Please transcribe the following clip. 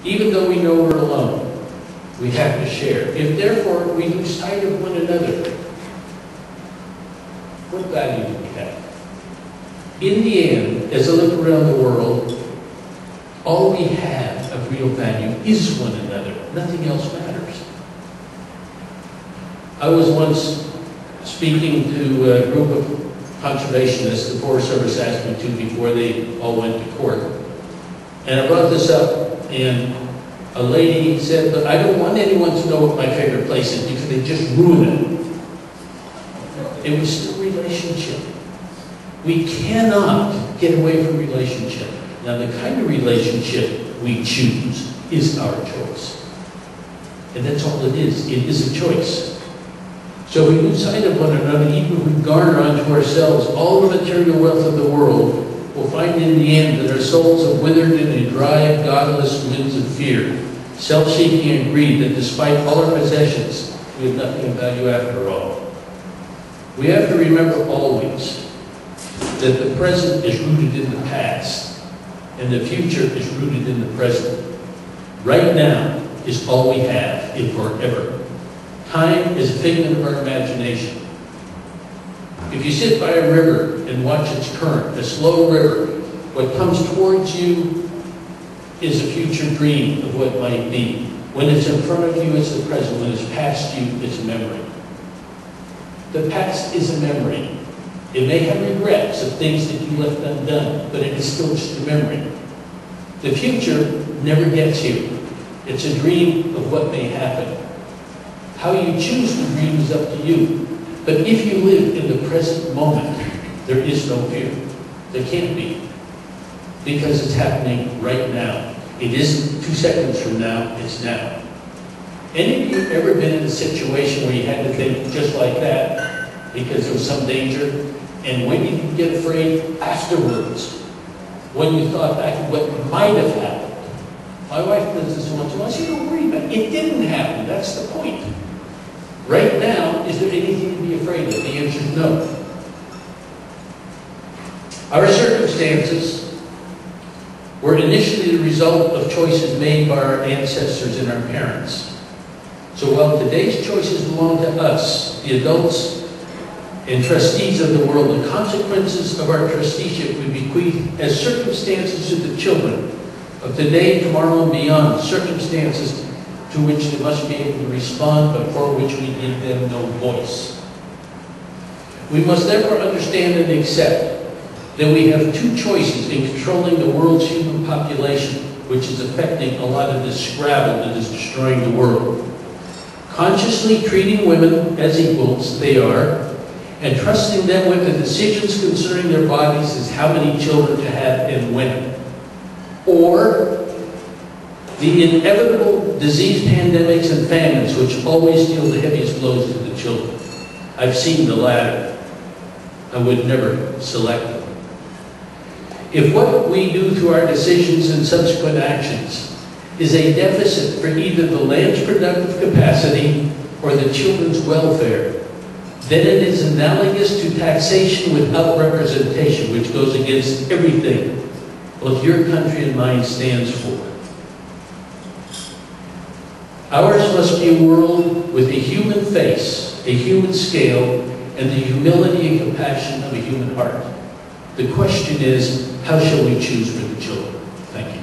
Even though we know we're alone, we have to share. If therefore we lose sight of one another, what value do we have? In the end, as I look around the world, all we have of real value is one another. Nothing else matters. I was once speaking to a group of conservationists the Forest Service asked me to before they all went to court. And I brought this up, and a lady said, "But I don't want anyone to know what my favorite place is because they just ruin it." It was still relationship. We cannot get away from relationship. Now, the kind of relationship we choose is our choice. And that's all it is. It is a choice. So we lose sight of one another, even if we garner unto ourselves all the material wealth of the world, we'll find in the end that our souls have withered in a dry, godless winds of fear, self-seeking and greed, that despite all our possessions, we have nothing of value after all. We have to remember always that the present is rooted in the past, and the future is rooted in the present. Right now is all we have in forever. Time is a figment of our imagination. If you sit by a river and watch its current, a slow river, what comes towards you is a future dream of what might be. When it's in front of you, it's the present. When it's past you, it's a memory. The past is a memory. It may have regrets of things that you left undone, but it is still just a memory. The future never gets here. It's a dream of what may happen. How you choose to dream is up to you. But if you live in the present moment, there is no fear. There can't be. Because it's happening right now. It isn't 2 seconds from now, it's now. Any of you ever been in a situation where you had to think just like that because there was some danger? And when did you get afraid? Afterwards. When you thought back of what might have happened. My wife does this once in a while. I say, don't worry about it. It didn't happen. That's the point. Right now, is there anything to be afraid of? The answer is no. Our circumstances were initially the result of choices made by our ancestors and our parents. So while today's choices belong to us, the adults and trustees of the world, the consequences of our trusteeship we bequeath as circumstances to the children of today, tomorrow, and beyond, circumstances to which they must be able to respond, but for which we give them no voice. We must therefore understand and accept that we have two choices in controlling the world's human population, which is affecting a lot of this scrabble that is destroying the world. Consciously treating women as equals they are, and trusting them with the decisions concerning their bodies as how many children to have and when. Or the inevitable disease pandemics and famines which always deal the heaviest blows to the children. I've seen the latter. I would never select them. If what we do through our decisions and subsequent actions is a deficit for either the land's productive capacity or the children's welfare, then it is analogous to taxation without representation, which goes against everything both your country and mine stands for. Ours must be a world with a human face, a human scale, and the humility and compassion of a human heart. The question is, how shall we choose for the children? Thank you.